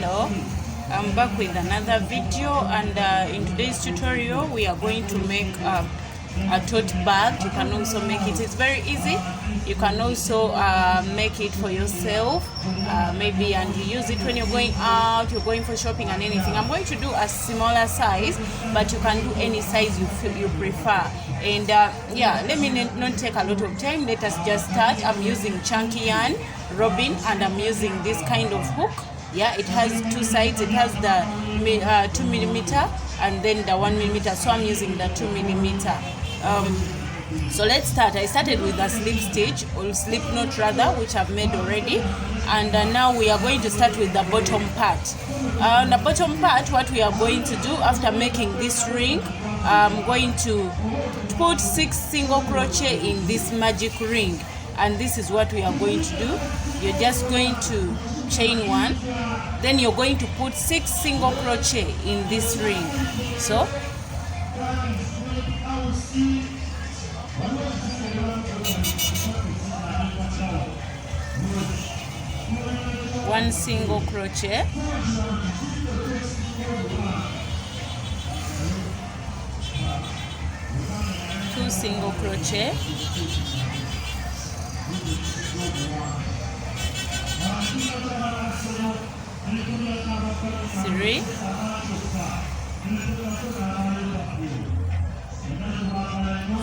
Hello, I'm back with another video, and in today's tutorial we are going to make a tote bag. You can also make it, it's very easy. You can also make it for yourself, maybe, and you use it when you're going out, you're going for shopping and anything. I'm going to do a smaller size, but you can do any size you feel you prefer. And yeah, let me not take a lot of time. Let us just start. I'm using chunky yarn, robin, and I'm using this kind of hook. Yeah, it has two sides. It has the 2mm and then the 1mm. So I'm using the 2mm. So let's start. I started with a slip stitch, or slip knot rather, which I've made already. And now we are going to start with the bottom part. The bottom part, what we are going to do after making this ring, I'm going to put 6 single crochet in this magic ring. And this is what we are going to do. You're just going to chain 1, then you're going to put 6 single crochet in this ring. So 1 single crochet, 2 single crochet, 3,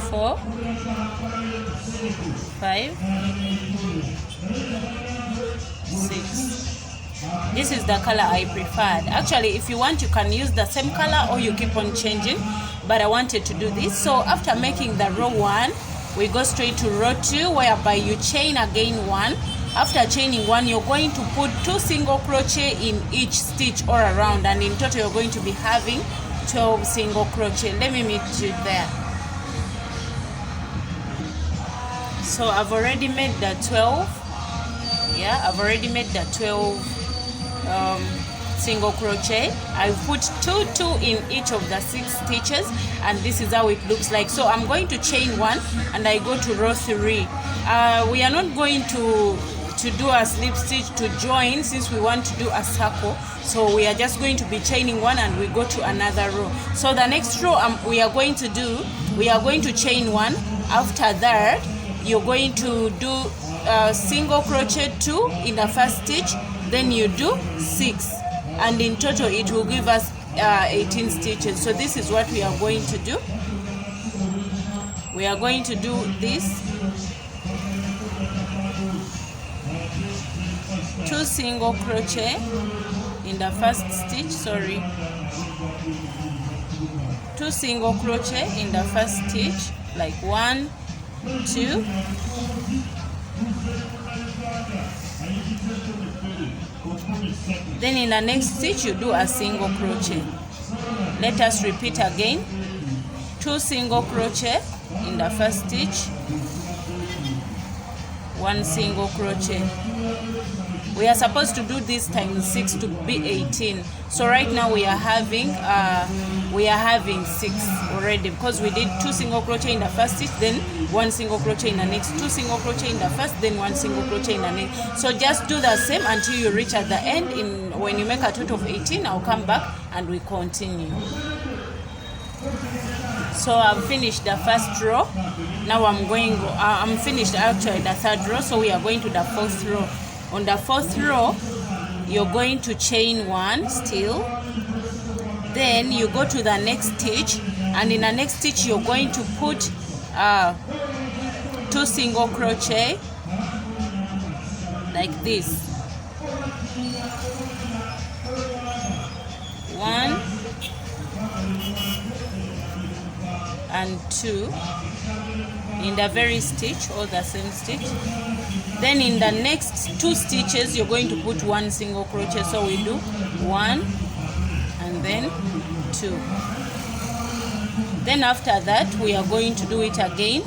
4, 5, 6. This is the color I preferred. Actually, if you want, you can use the same color or you keep on changing, but I wanted to do this. So after making the row 1, we go straight to row 2, whereby you chain again 1. After chaining 1, you're going to put 2 single crochet in each stitch all around, and in total you're going to be having 12 single crochet. Let me meet you there. So I've already made the 12. Yeah, I've already made the 12 single crochet. I've put 2 in each of the 6 stitches, and this is how it looks like. So I'm going to chain 1 and I go to row 3. We are not going to do a slip stitch to join, since we want to do a circle. So we are just going to be chaining 1 and we go to another row. So the next row we are going to chain 1. After that, you're going to do single crochet 2 in the first stitch, then you do 6, and in total it will give us 18 stitches. So this is what we are going to do. We are going to do this: 2 single crochet in the first stitch, 2 single crochet in the first stitch, like 1, 2, then in the next stitch you do a single crochet. Let us repeat again: 2 single crochet in the first stitch, 1 single crochet. We are supposed to do this times 6 to be 18. So right now we are having 6 already, because we did 2 single crochet in the first stitch, then 1 single crochet in the next, 2 single crochet in the first, then 1 single crochet in the next. So just do the same until you reach at the end. When you make a total of 18, I'll come back and we continue. So I've finished the first row. Now I'm finished actually the 3rd row. So we are going to the 4th row. On the 4th row, you're going to chain 1 still. Then you go to the next stitch, and in the next stitch you're going to put 2 single crochet like this. 1 and 2 in the very stitch, or the same stitch. Then in the next 2 stitches you're going to put 1 single crochet. So we do 1 and then 2. Then after that we are going to do it again.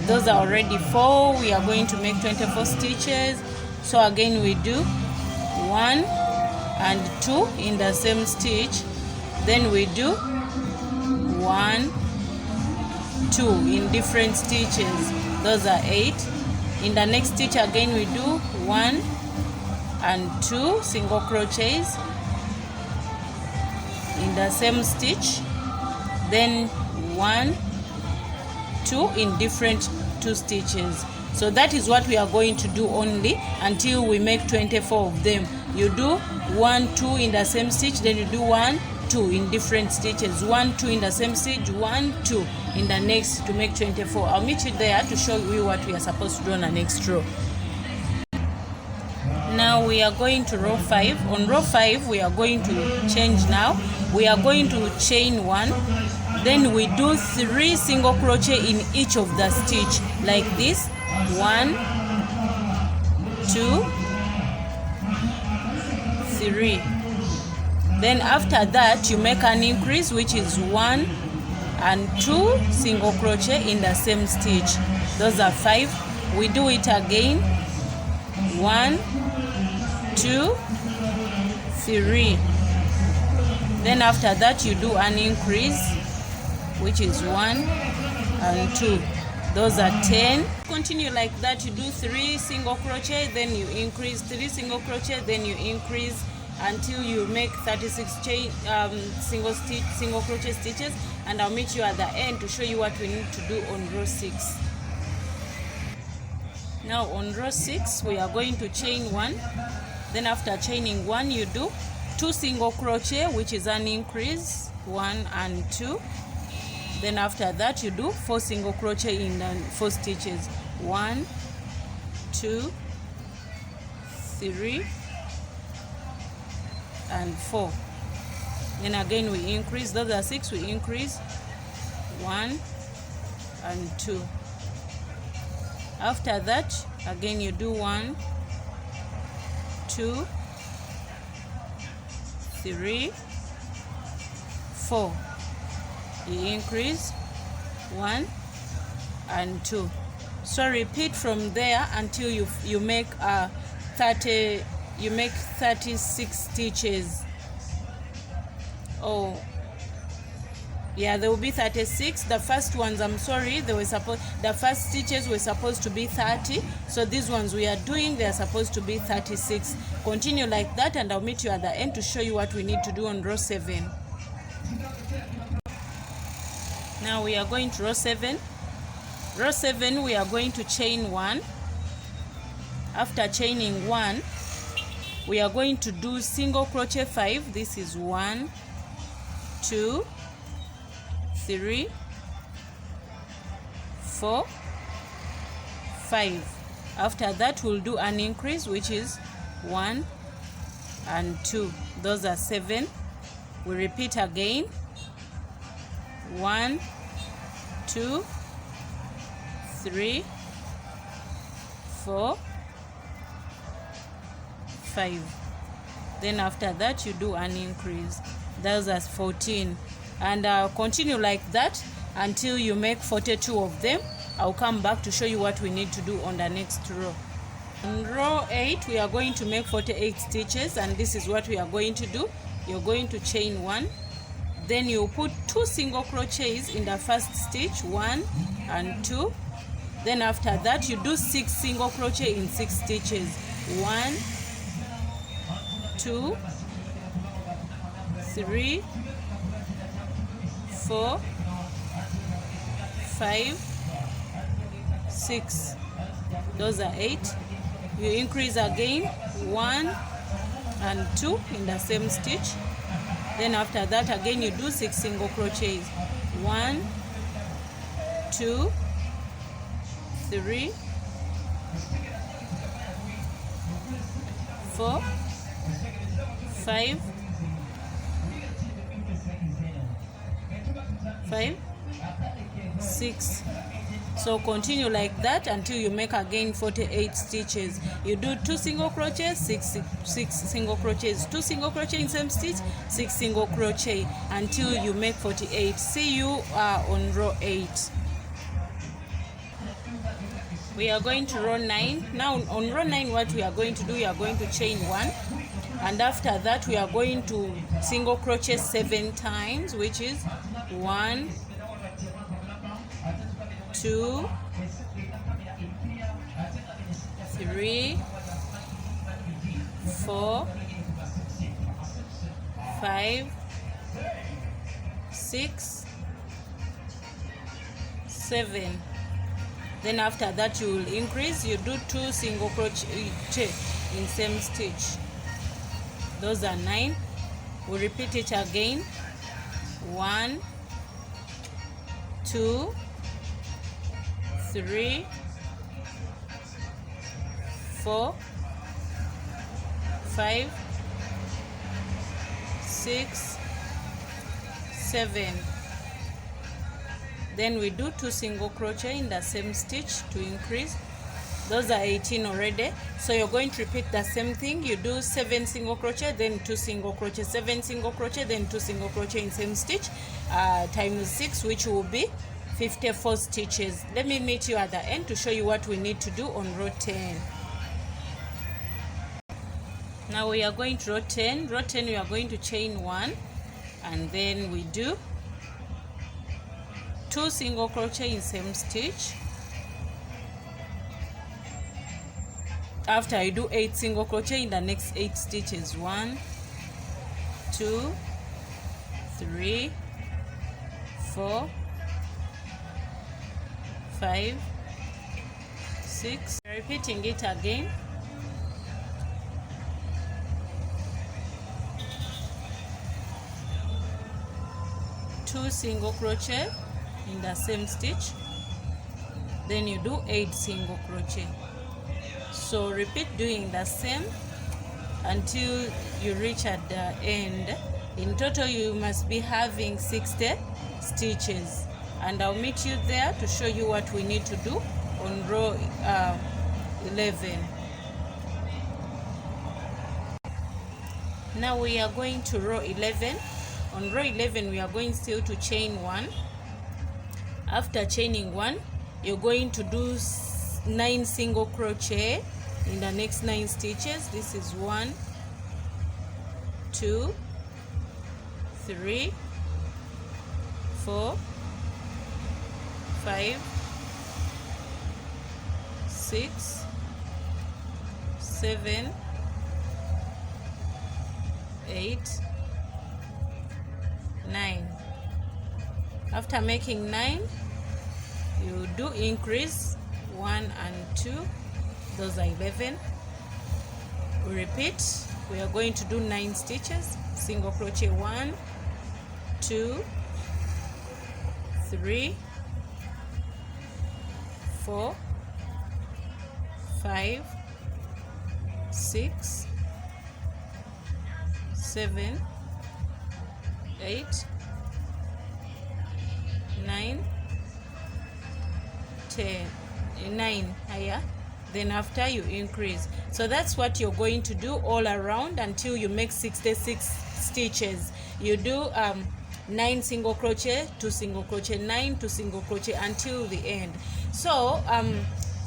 Those are already 4. We are going to make 24 stitches. So again we do 1 and 2 in the same stitch. Then we do 1, 2 in different stitches. Those are 8. In the next stitch again we do 1 and 2 single crochets in the same stitch, then 1, 2 in different 2 stitches. So that is what we are going to do only until we make 24 of them. You do 1, 2 in the same stitch, then you do 1, 2 in different stitches, 1, 2 in the same stitch, 1, 2 in the next to make 24. I'll meet you there to show you what we are supposed to do on the next row. Now we are going to row 5. On row 5 we are going to change now. We are going to chain 1, then we do 3 single crochet in each of the stitch like this. 1, 2, 3. Then after that you make an increase, which is 1 and 2 single crochet in the same stitch. Those are 5. We do it again. 1, 2, 3. Then after that you do an increase, which is 1 and 2. Those are 10. Continue like that. You do 3 single crochet, then you increase, 3 single crochet, then you increase until you make 36 single crochet stitches, and I'll meet you at the end to show you what we need to do on row 6. Now on row 6 we are going to chain 1. Then after chaining 1 you do 2 single crochet, which is an increase, 1 and 2. Then after that you do 4 single crochet in 4 stitches, 1, 2, 3 and 4. Then again we increase. Those are 6. We increase 1 and 2. After that again you do 1, 2, 3, 4. You increase 1 and 2. So repeat from there until you make 36 stitches. Oh yeah, there will be 36. The first ones, I'm sorry, the first stitches were supposed to be 30, so these ones we are doing, they are supposed to be 36. Continue like that and I'll meet you at the end to show you what we need to do on row 7. Now we are going to row 7. Row 7 we are going to chain 1. After chaining 1 we are going to do single crochet 5. This is 1, 2, 3, 4, 5. After that we'll do an increase, which is 1 and 2. Those are 7. We repeat again. 1, 2, 3, 4, 5. Then after that you do an increase. Those are 14. And continue like that until you make 42 of them. I'll come back to show you what we need to do on the next row. On row 8 we are going to make 48 stitches, and this is what we are going to do. You're going to chain 1, then you put 2 single crochets in the first stitch, 1 and 2. Then after that you do 6 single crochet in 6 stitches, 1, 2, 3, 4, 5, 6. Those are 8. You increase again, 1 and 2 in the same stitch. Then after that again you do 6 single crochets, 1, 2, 3, 4, 5, 6. So continue like that until you make again 48 stitches. You do 2 single crochets, 6 single crochets, 2 single crochet in same stitch, 6 single crochet until you make 48. See you on row 8. We are going to row 9. Now on row 9 what we are going to do, we are going to chain 1, and after that we are going to single crochet 7 times, which is 1, 2, 3, 4, 5, 6, 7. Then after that you will increase. You do 2 single crochet in same stitch. Those are 9. We'll repeat it again. 1, 2, 3, 4, 5, 6, 7. Then we do 2 single crochet in the same stitch to increase. Those are 18 already. So you're going to repeat the same thing. You do 7 single crochet, then 2 single crochet, 7 single crochet, then 2 single crochet in same stitch, times 6, which will be 54 stitches. Let me meet you at the end to show you what we need to do on row 10. Now we are going to row 10. Row 10 we are going to chain 1, and then we do 2 single crochet in same stitch. After I do 8 single crochet in the next 8 stitches. 1, 2, 3, 4, 5, 6. Repeating it again. Two single crochet in the same stitch, then you do 8 single crochet. So repeat doing the same until you reach at the end. In total you must be having 60 stitches, and I'll meet you there to show you what we need to do on row 11. Now we are going to row 11. On row 11 we are going still to chain 1. After chaining 1, you're going to do 9 single crochet in the next 9 stitches. This is 1, 2, 3, 4, 5, 6, 7, 8, 9. After making 9, you do increase 1 and 2. Those are 11. We repeat. We are going to do 9 stitches. Single crochet 1, 2, 3, 4, 5, 6, 7, 8, 9, 10, 9 higher. Then after you increase. So that's what you're going to do all around until you make 66 stitches. You do 9 single crochet, 2 single crochet, 9, 2 single crochet until the end. So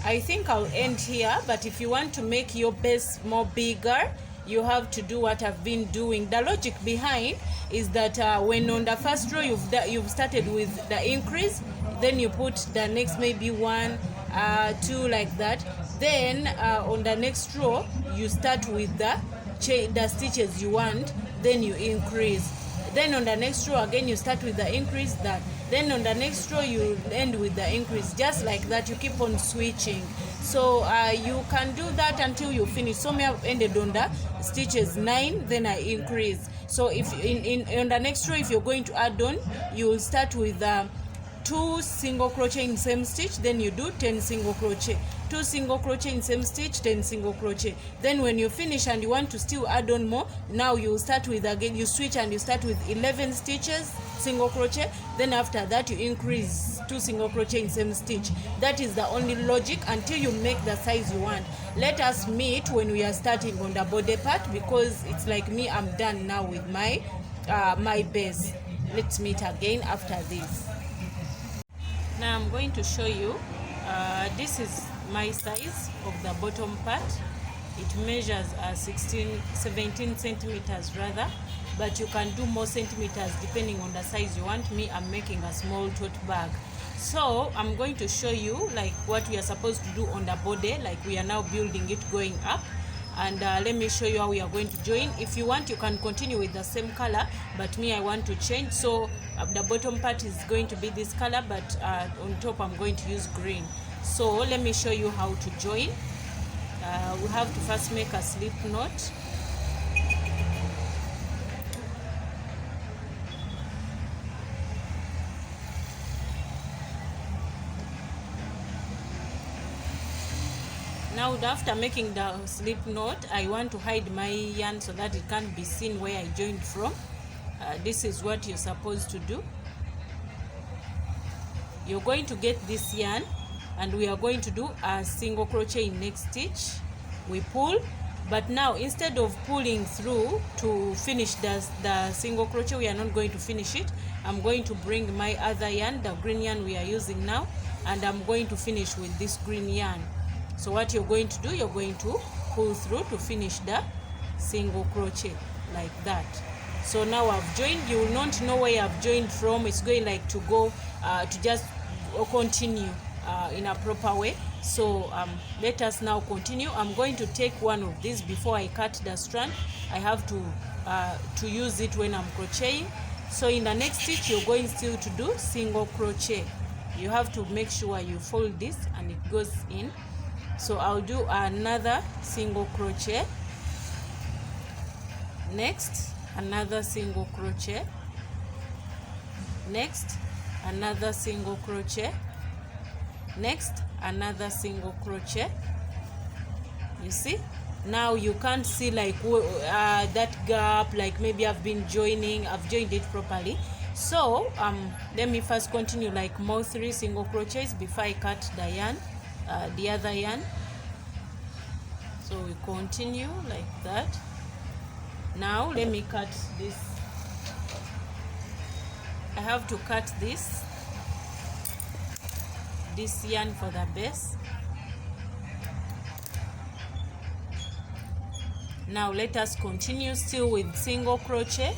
I think I'll end here, but if you want to make your base more bigger, you have to do what I've been doing. The logic behind is that when on the first row you've started with the increase, then you put the next maybe 1, 2 like that. Then on the next row you start with the stitches you want, then you increase. Then on the next row again you start with the increase that. Then on the next row you end with the increase, just like that. You keep on switching. So you can do that until you finish. So me have ended on the stitches 9, then I increase. So if on the next row, if you're going to add on, you will start with 2 single crochet in same stitch, then you do 10 single crochet, 2 single crochet in same stitch, 10 single crochet. Then when you finish and you want to still add on more, now you start with, again you switch and you start with 11 stitches single crochet. Then after that you increase 2 single crochet in same stitch. That is the only logic until you make the size you want. Let us meet when we are starting on the body part, because it's like me, I'm done now with my my base. Let's meet again after this. Now I'm going to show you, this is my size of the bottom part. It measures 17 centimeters rather, but you can do more centimeters depending on the size you want. Me, I'm making a small tote bag. So I'm going to show you like what we are supposed to do on the body, like we are now building it going up. and let me show you how we are going to join. If you want, you can continue with the same color, but me, I want to change. So the bottom part is going to be this color, but on top I'm going to use green. So let me show you how to join. We have to first make a slip knot. Now after making the slip knot, I want to hide my yarn so that it can't be seen where I joined from. This is what you're supposed to do. You're going to get this yarn, and we are going to do a single crochet in next stitch. We pull, but now instead of pulling through to finish the single crochet, we are not going to finish it. I'm going to bring my other yarn, the green yarn we are using now, and I'm going to finish with this green yarn. So what you're going to do, you're going to pull through to finish the single crochet like that. So now I've joined. You will not know where I've joined from. It's going like to go to just continue in a proper way. So let us now continue. I'm going to take one of these before I cut the strand. I have to use it when I'm crocheting. So in the next stitch, you're going still to do single crochet. You have to make sure you fold this and it goes in. So I'll do another single crochet. Next, another single crochet. Next, another single crochet. Next, another single crochet. You see? Now you can't see like that gap, like maybe I've been joining, I've joined it properly. So let me first continue like more 3 single crochets before I cut the yarn, the other yarn. So we continue like that. Now let me cut this. I have to cut this yarn for the base. Now let us continue still with single crochet.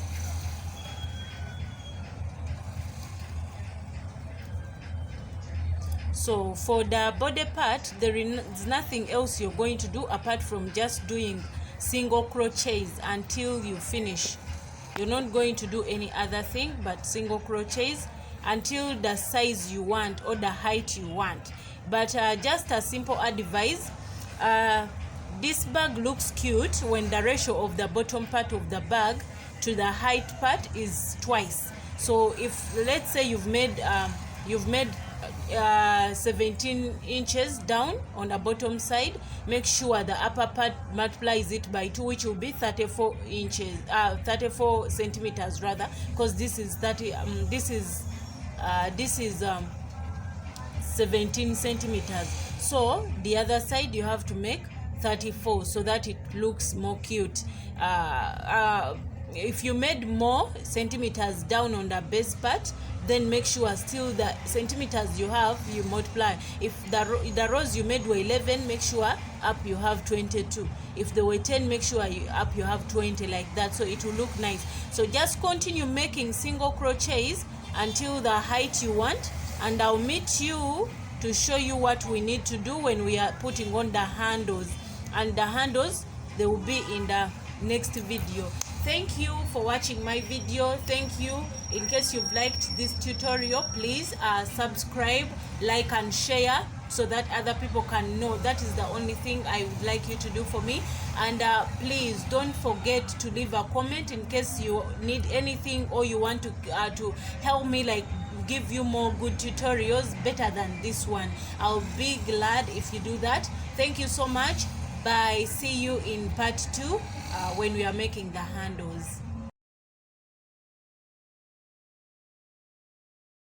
So for the body part, there is nothing else you're going to do apart from just doing single crochets until you finish. You're not going to do any other thing but single crochets until the size you want or the height you want. But just a simple advice, this bag looks cute when the ratio of the bottom part of the bag to the height part is twice. So if let's say you've made 17 inches down on the bottom side, make sure the upper part multiplies it by 2, which will be 34 inches, 34 centimeters rather, because this is 17 centimeters. So the other side you have to make 34 so that it looks more cute. If you made more centimeters down on the base part, then make sure still the centimeters you have, you multiply. If the rows you made were 11, make sure up you have 22. If they were 10, make sure up you have 20, like that, so it will look nice. So just continue making single crochets until the height you want, and I'll meet you to show you what we need to do when we are putting on the handles. And the handles, they will be in the next video. Thank you for watching my video. Thank you. In case you've liked this tutorial, please subscribe, like and share so that other people can know. That is the only thing I would like you to do for me. And please don't forget to leave a comment in case you need anything or you want to help me, like give you more good tutorials better than this one. I'll be glad if you do that. Thank you so much. Bye. See you in part 2 when we are making the handles.